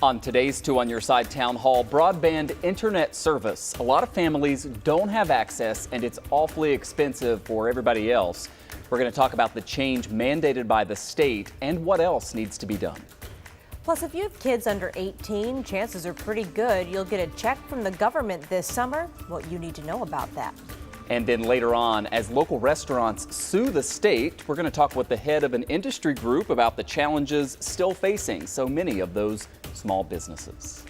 On today's Two on Your Side Town Hall, broadband internet service. A lot of families don't have access and it's awfully expensive for everybody else. We're going to talk about the change mandated by the state and what else needs to be done. Plus, if you have kids under 18, chances are pretty good you'll get a check from the government this summer. What you need to know about that. And then later on, as local restaurants sue the state, we're going to talk with the head of an industry group about the challenges still facing so many of those small businesses.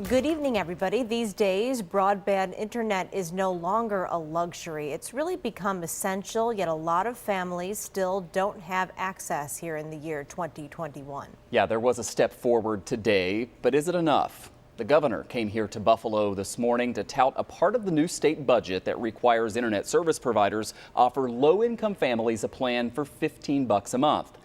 Good evening, everybody. These days, broadband internet is no longer a luxury. It's really become essential, yet a lot of families still don't have access here in the year 2021. Yeah, there was a step forward today, but is it enough? The governor came here to Buffalo this morning to tout a part of the new state budget that requires internet service providers offer low-income families a plan for $15 a month.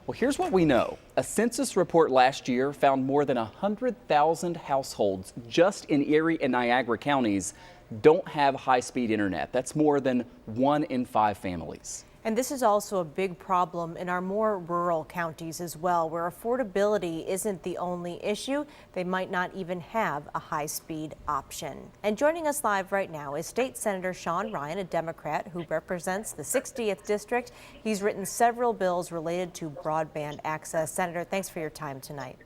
Well, here's what we know. A census report last year found more than 100,000 households just in Erie and Niagara counties don't have high-speed internet. That's more than 1 in 5 families. And this is also a big problem in our more rural counties as well, where affordability isn't the only issue. They might not even have a high-speed option. And joining us live right now is State Senator Sean Ryan, a Democrat who represents the 60th District. He's written several bills related to broadband access. Senator, thanks for your time tonight.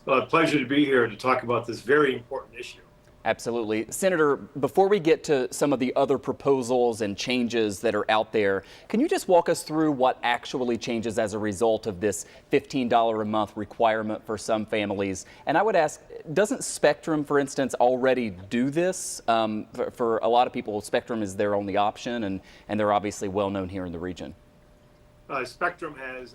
Well, a pleasure to be here to talk about this very important issue. Absolutely. Senator, before we get to some of the other proposals and changes that are out there, can you just walk us through what actually changes as a result of this $15 a month requirement for some families? And I would ask, doesn't Spectrum, for instance, already do this? For a lot of people, Spectrum is their only option, and they're obviously well known here in the region. Spectrum has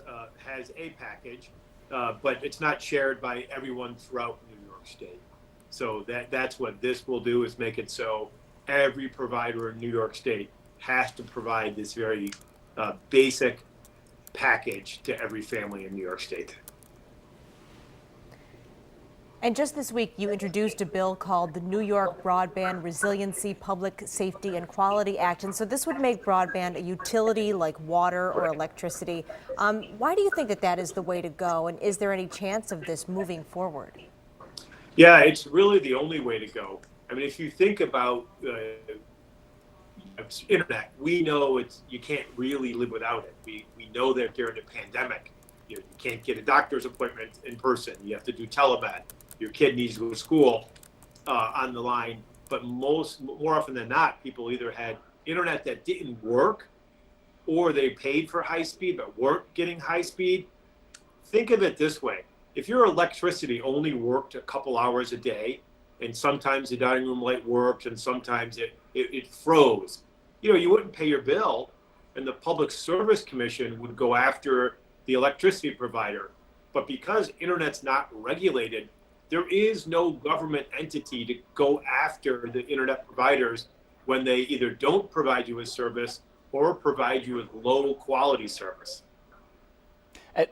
a package, but it's not shared by everyone throughout New York State. So that's what this will do, is make it so every provider in New York State has to provide this very basic package to every family in New York State. And just this week, you introduced a bill called the New York Broadband Resiliency, Public Safety and Quality Act. And so this would make broadband a utility like water or electricity. Why do you think that is the way to go? And is there any chance of this moving forward? Yeah, it's really the only way to go. I mean, if you think about internet, we know you can't really live without it. We know that during the pandemic, you can't get a doctor's appointment in person. You have to do telemed. Your kid needs to go to school on the line. But more often than not, people either had internet that didn't work, or they paid for high speed but weren't getting high speed. Think of it this way. If your electricity only worked a couple hours a day, and sometimes the dining room light worked and sometimes it froze, you wouldn't pay your bill, and the Public Service Commission would go after the electricity provider. But because internet's not regulated, there is no government entity to go after the internet providers when they either don't provide you with service or provide you with low quality service.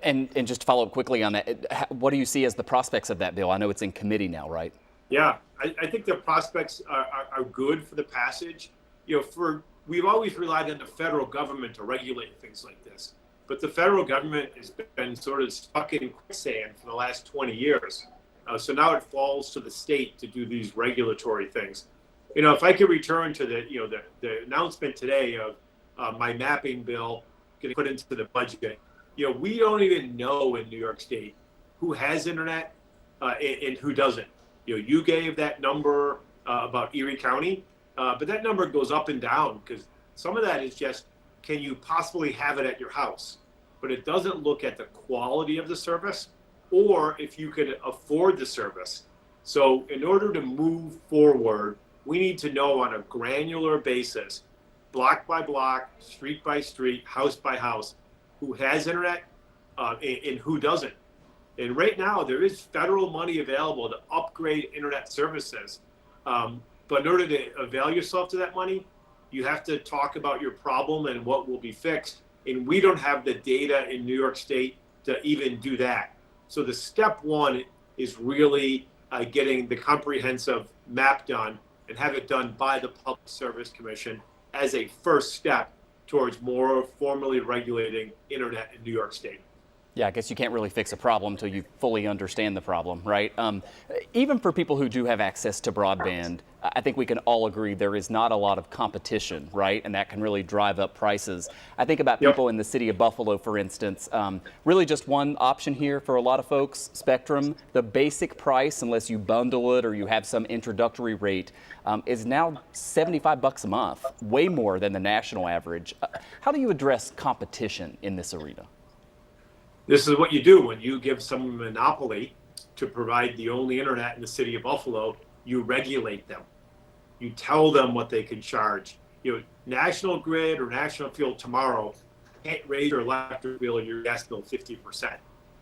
And just to follow up quickly on that, what do you see as the prospects of that bill? I know it's in committee now, right? Yeah, I think the prospects are good for the passage. We've always relied on the federal government to regulate things like this, but the federal government has been sort of stuck in quicksand for the last 20 years. So now it falls to the state to do these regulatory things. If I could return to the announcement today of my mapping bill getting put into the budget. We don't even know in New York State who has internet and who doesn't. You gave that number about Erie County, but that number goes up and down because some of that is just, can you possibly have it at your house? But it doesn't look at the quality of the service or if you could afford the service. So in order to move forward, we need to know on a granular basis, block by block, street by street, house by house, who has internet and who doesn't. And right now there is federal money available to upgrade internet services. But in order to avail yourself to that money, you have to talk about your problem and what will be fixed. And we don't have the data in New York State to even do that. So the step one is really getting the comprehensive map done and have it done by the Public Service Commission as a first step towards more formally regulating internet in New York State. Yeah, I guess you can't really fix a problem until you fully understand the problem, right? Even for people who do have access to broadband, I think we can all agree there is not a lot of competition, right? And that can really drive up prices. I think about people in the city of Buffalo, for instance. Really just one option here for a lot of folks, Spectrum. The basic price, unless you bundle it or you have some introductory rate, is now $75 a month, way more than the national average. How do you address competition in this arena? This is what you do when you give someone a monopoly to provide the only internet in the city of Buffalo. You regulate them. You tell them what they can charge. National Grid or National Fuel tomorrow can't raise your electric bill or your gas bill 50%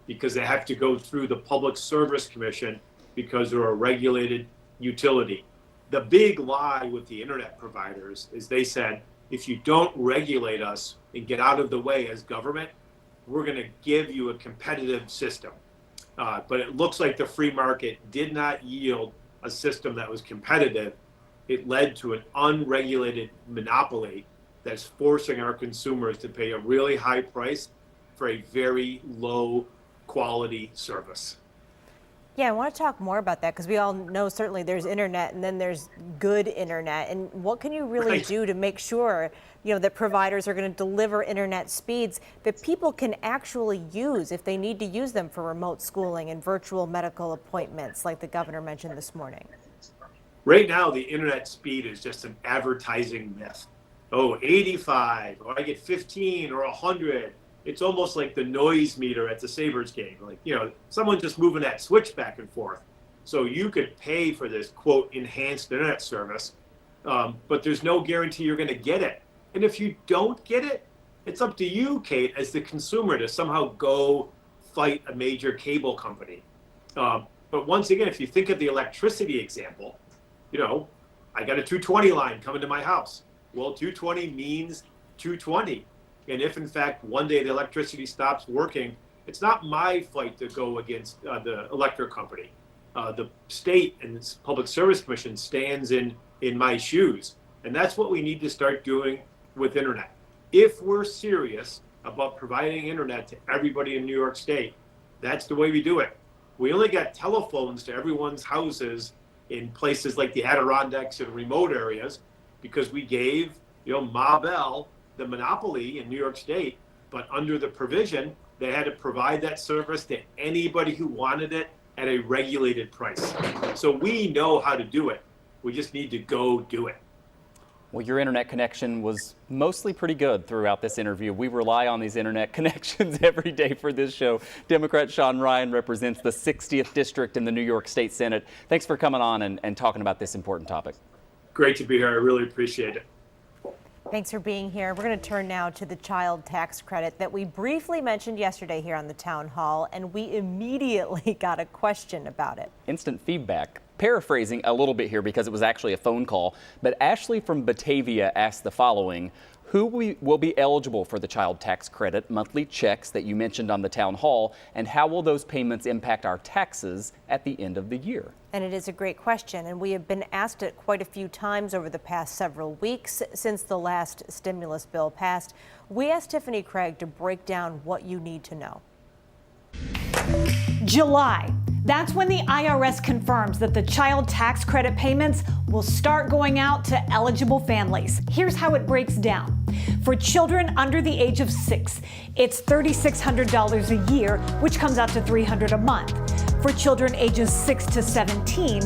because they have to go through the Public Service Commission because they're a regulated utility. The big lie with the internet providers is they said, if you don't regulate us and get out of the way as government, we're going to give you a competitive system. But it looks like the free market did not yield a system that was competitive. It led to an unregulated monopoly that's forcing our consumers to pay a really high price for a very low quality service. Yeah, I want to talk more about that because we all know certainly there's internet and then there's good internet. And what can you really do to make sure, that providers are going to deliver internet speeds that people can actually use if they need to use them for remote schooling and virtual medical appointments like the governor mentioned this morning? Right now, the internet speed is just an advertising myth. 85, or I get 15 or 100. It's almost like the noise meter at the Sabres game. Someone just moving that switch back and forth. So you could pay for this, quote, enhanced internet service, but there's no guarantee you're going to get it. And if you don't get it, it's up to you, Kate, as the consumer to somehow go fight a major cable company. But once again, if you think of the electricity example, I got a 220 line coming to my house. Well, 220 means 220. And if, in fact, one day the electricity stops working, it's not my fight to go against the electric company. The state and its Public Service Commission stands in my shoes. And that's what we need to start doing with internet. If we're serious about providing internet to everybody in New York State, that's the way we do it. We only got telephones to everyone's houses in places like the Adirondacks and remote areas because we gave, Ma Bell the monopoly in New York State, but under the provision, they had to provide that service to anybody who wanted it at a regulated price. So we know how to do it. We just need to go do it. Well, your internet connection was mostly pretty good throughout this interview. We rely on these internet connections every day for this show. Democrat Sean Ryan represents the 60th District in the New York State Senate. Thanks for coming on and talking about this important topic. Great to be here. I really appreciate it. Thanks for being here. We're going to turn now to the child tax credit that we briefly mentioned yesterday here on the town hall, and we immediately got a question about it. Instant feedback. Paraphrasing a little bit here because it was actually a phone call, but Ashley from Batavia asked the following: who will be eligible for the child tax credit, monthly checks that you mentioned on the town hall, and how will those payments impact our taxes at the end of the year? And it is a great question, and we have been asked it quite a few times over the past several weeks since the last stimulus bill passed. We asked Tiffany Craig to break down what you need to know. July. That's when the IRS confirms that the child tax credit payments will start going out to eligible families. Here's how it breaks down. For children under the age of 6, it's $3,600 a year, which comes out to $300 a month. For children ages 6 to 17,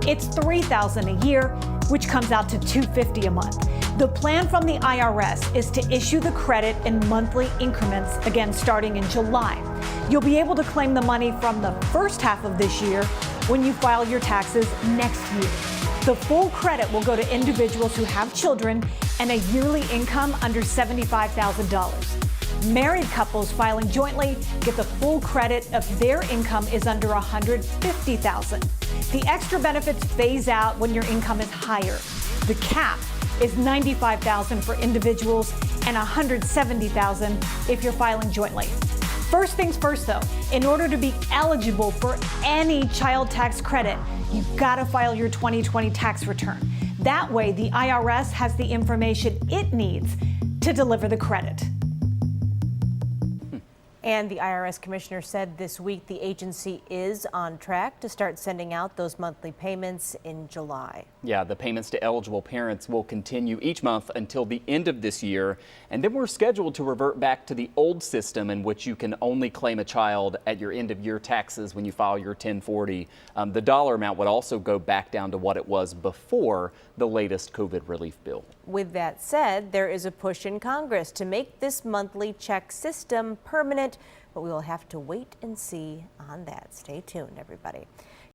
it's $3,000 a year, which comes out to $250 a month. The plan from the IRS is to issue the credit in monthly increments, again starting in July. You'll be able to claim the money from the first half of this year when you file your taxes next year. The full credit will go to individuals who have children and a yearly income under $75,000. Married couples filing jointly get the full credit if their income is under $150,000. The extra benefits phase out when your income is higher. The cap is $95,000 for individuals and $170,000 if you're filing jointly. First things first though, in order to be eligible for any child tax credit, you've got to file your 2020 tax return. That way the IRS has the information it needs to deliver the credit. And the IRS commissioner said this week the agency is on track to start sending out those monthly payments in July. Yeah, the payments to eligible parents will continue each month until the end of this year. And then we're scheduled to revert back to the old system in which you can only claim a child at your end of year taxes when you file your 1040. The dollar amount would also go back down to what it was before the latest COVID relief bill. With that said, there is a push in Congress to make this monthly check system permanent, but we will have to wait and see on that. Stay tuned, everybody.